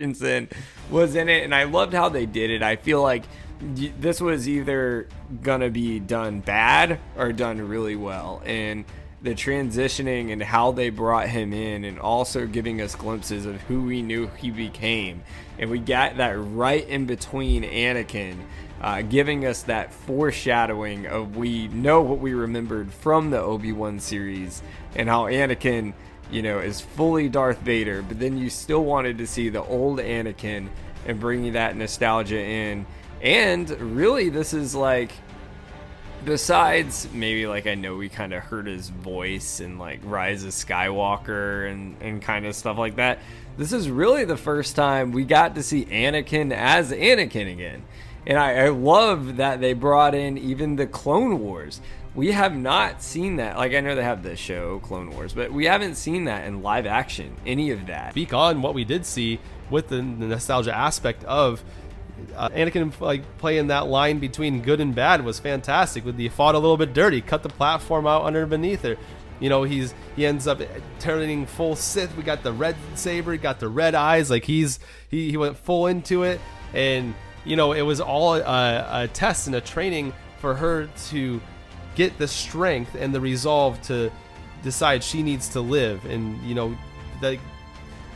Christensen was in it, and I loved how they did it. I feel like this was either gonna be done bad or done really well, and the transitioning and how they brought him in, and also giving us glimpses of who we knew he became, and we got that right in between Anakin, giving us that foreshadowing of, we know what we remembered from the Obi-Wan series and how Anakin, is fully Darth Vader, but then you still wanted to see the old Anakin and bringing that nostalgia in. And really, this is like, besides maybe like, I know we kind of heard his voice and like Rise of Skywalker and kind of stuff like that, this is really the first time we got to see Anakin as Anakin again. And I love that they brought in even the Clone Wars. We have not seen that. Like, I know they have the show Clone Wars, but we haven't seen that in live action, any of that. Speak on what we did see with the nostalgia aspect of Anakin, like playing that line between good and bad was fantastic. With the fought a little bit dirty, cut the platform out beneath her. He ends up turning full Sith. We got the red saber, got the red eyes. Like he went full into it, and it was all a test and a training for her to get the strength and the resolve to decide she needs to live. And the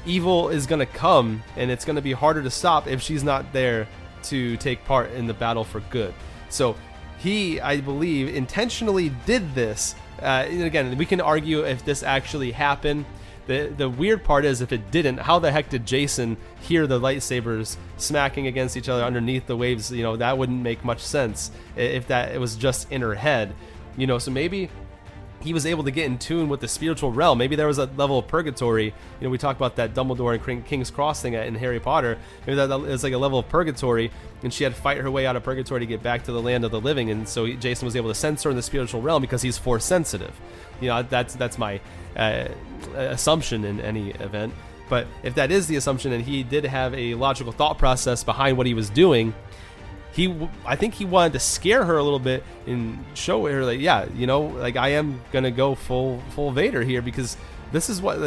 evil is going to come, and it's going to be harder to stop if she's not there to take part in the battle for good. So he, I believe, intentionally did this. And again, we can argue if this actually happened. The weird part is, if it didn't, how the heck did Jason hear the lightsabers smacking against each other underneath the waves? That wouldn't make much sense if that it was just in her head. So maybe he was able to get in tune with the spiritual realm. Maybe there was a level of purgatory. We talked about that Dumbledore and King's Cross thing in Harry Potter. Maybe that is like a level of purgatory, and she had to fight her way out of purgatory to get back to the land of the living. And so Jason was able to sense her in the spiritual realm because he's force sensitive. That's my assumption in any event. But if that is the assumption, and he did have a logical thought process behind what he was doing, I think he wanted to scare her a little bit and show her like, like I am gonna go full Vader here, because this is what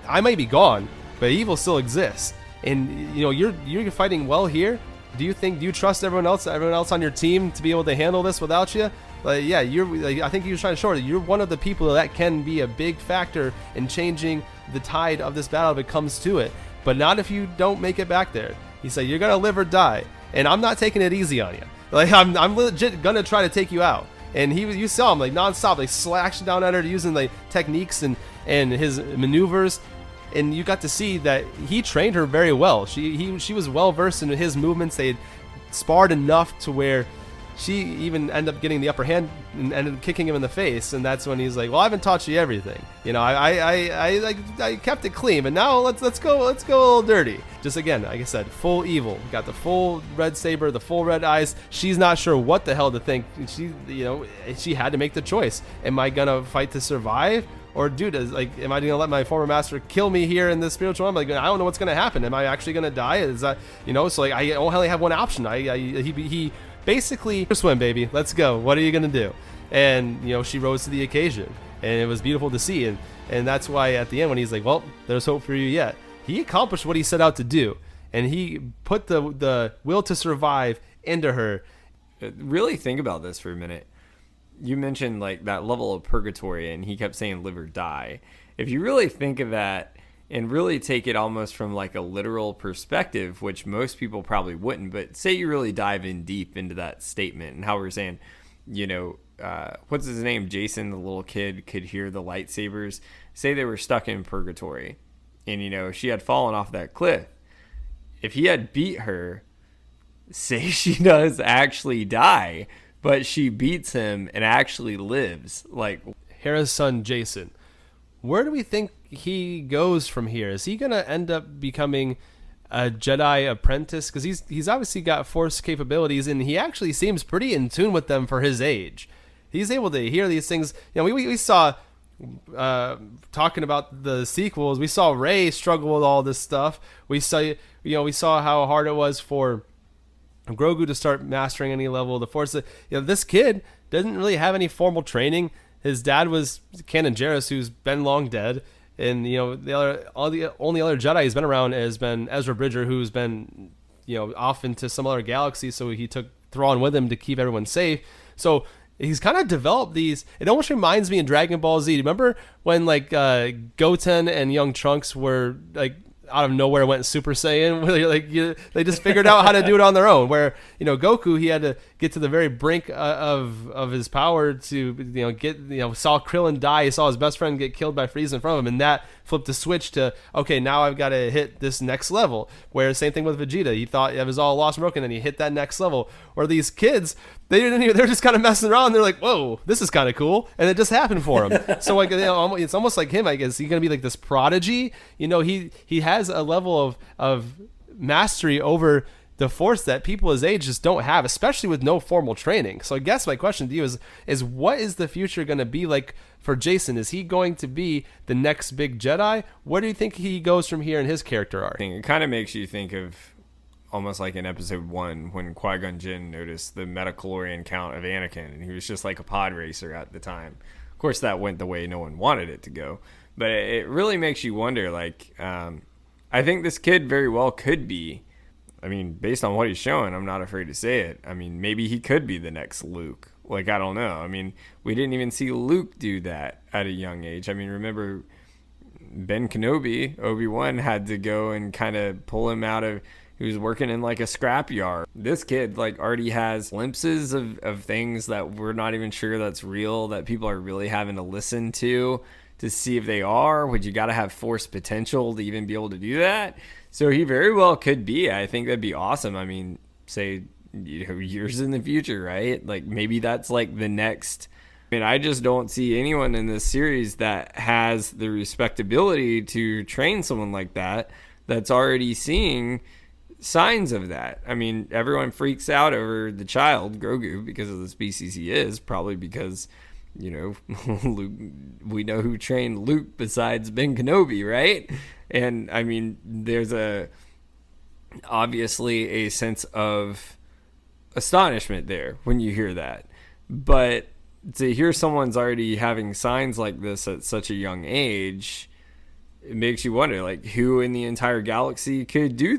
I might be gone, but evil still exists, and you're fighting well here. Do you trust everyone else on your team to be able to handle this without you? I think he was trying to show her that you're one of the people that can be a big factor in changing the tide of this battle if it comes to it, but not if you don't make it back there. He said, you're gonna live or die, and I'm not taking it easy on you. Like, I'm legit gonna try to take you out. And you saw him like nonstop, like slashing down at her using like techniques and his maneuvers, and you got to see that he trained her very well. She was well versed in his movements. They had sparred enough to where she even ended up getting the upper hand and ended up kicking him in the face. And that's when he's like, well, I haven't taught you everything. I kept it clean, but now let's go a little dirty. Just again, like I said, full evil. Got the full red saber, the full red eyes. She's not sure what the hell to think. She had to make the choice. Am I gonna fight to survive? Or dude, am I gonna let my former master kill me here in this spiritual realm? Like, I don't know what's gonna happen. Am I actually gonna die? Is that, so like, I only have one option. He basically, swim, baby, let's go. What are you gonna do? And she rose to the occasion, and it was beautiful to see. And that's why at the end, when he's like, well, there's hope for you yet, he accomplished what he set out to do, and he put the will to survive into her. Really think about this for a minute. You mentioned like that level of purgatory, and he kept saying live or die. If you really think of that and really take it almost from like a literal perspective, which most people probably wouldn't, but say you really dive in deep into that statement and how we're saying, what's his name? Jason, the little kid, could hear the lightsabers. Say they were stuck in purgatory, and she had fallen off that cliff. If he had beat her, say she does actually die, but she beats him and actually lives. Like, Hera's son Jason, where do we think he goes from here? Is he gonna end up becoming a Jedi apprentice? Because he's obviously got Force capabilities, and he actually seems pretty in tune with them for his age. He's able to hear these things. We saw talking about the sequels. We saw Rey struggle with all this stuff. We saw how hard it was for Grogu to start mastering any level of the Force. This kid doesn't really have any formal training. His dad was Canon Jarrus, who's been long dead. And the only other Jedi he's been around has been Ezra Bridger, who's been off into some other galaxy. So he took Thrawn with him to keep everyone safe. So he's kind of developed these. It almost reminds me in Dragon Ball Z. Remember when like Goten and young Trunks were like out of nowhere went Super Saiyan? They just figured out how to do it on their own. Where Goku, he had to get to the very brink of his power to saw Krillin die. He saw his best friend get killed by Frieza in front of him, and that flipped the switch to, okay, now I've got to hit this next level. Where same thing with Vegeta, he thought it was all lost and broken, and he hit that next level. Where these kids, they're just kind of messing around. They're like, whoa, this is kind of cool, and it just happened for him. So like it's almost like him. I guess he's gonna be like this prodigy. He has a level of mastery over the Force that people his age just don't have, especially with no formal training. So I guess my question to you is what is the future going to be like for Jason? Is he going to be the next big Jedi? Where do you think he goes from here in his character arc? It kind of makes you think of almost like in episode 1 when Qui-Gon Jinn noticed the metachlorian count of Anakin, and he was just like a pod racer at the time. Of course, that went the way no one wanted it to go, but it really makes you wonder, like, I think this kid very well could be, I mean, based on what he's showing, I'm not afraid to say it. I mean, maybe he could be the next Luke. Like, I don't know. I mean, we didn't even see Luke do that at a young age. I mean, remember Ben Kenobi, Obi-Wan had to go and kind of pull him out of, he was working in like a scrapyard. This kid like already has glimpses of things that we're not even sure that's real, that people are really having to listen to see if they are. Would you got to have Force potential to even be able to do that? So he very well could be. I think that'd be awesome. I mean, say years in the future, right? Like maybe that's like the next. I mean, I just don't see anyone in this series that has the respectability to train someone like that that's already seeing signs of that. I mean, everyone freaks out over the child, Grogu, because of the species he is, probably because, Luke, we know who trained Luke besides Ben Kenobi, right? And I mean, there's obviously a sense of astonishment there when you hear that. But to hear someone's already having signs like this at such a young age, it makes you wonder, like, who in the entire galaxy could do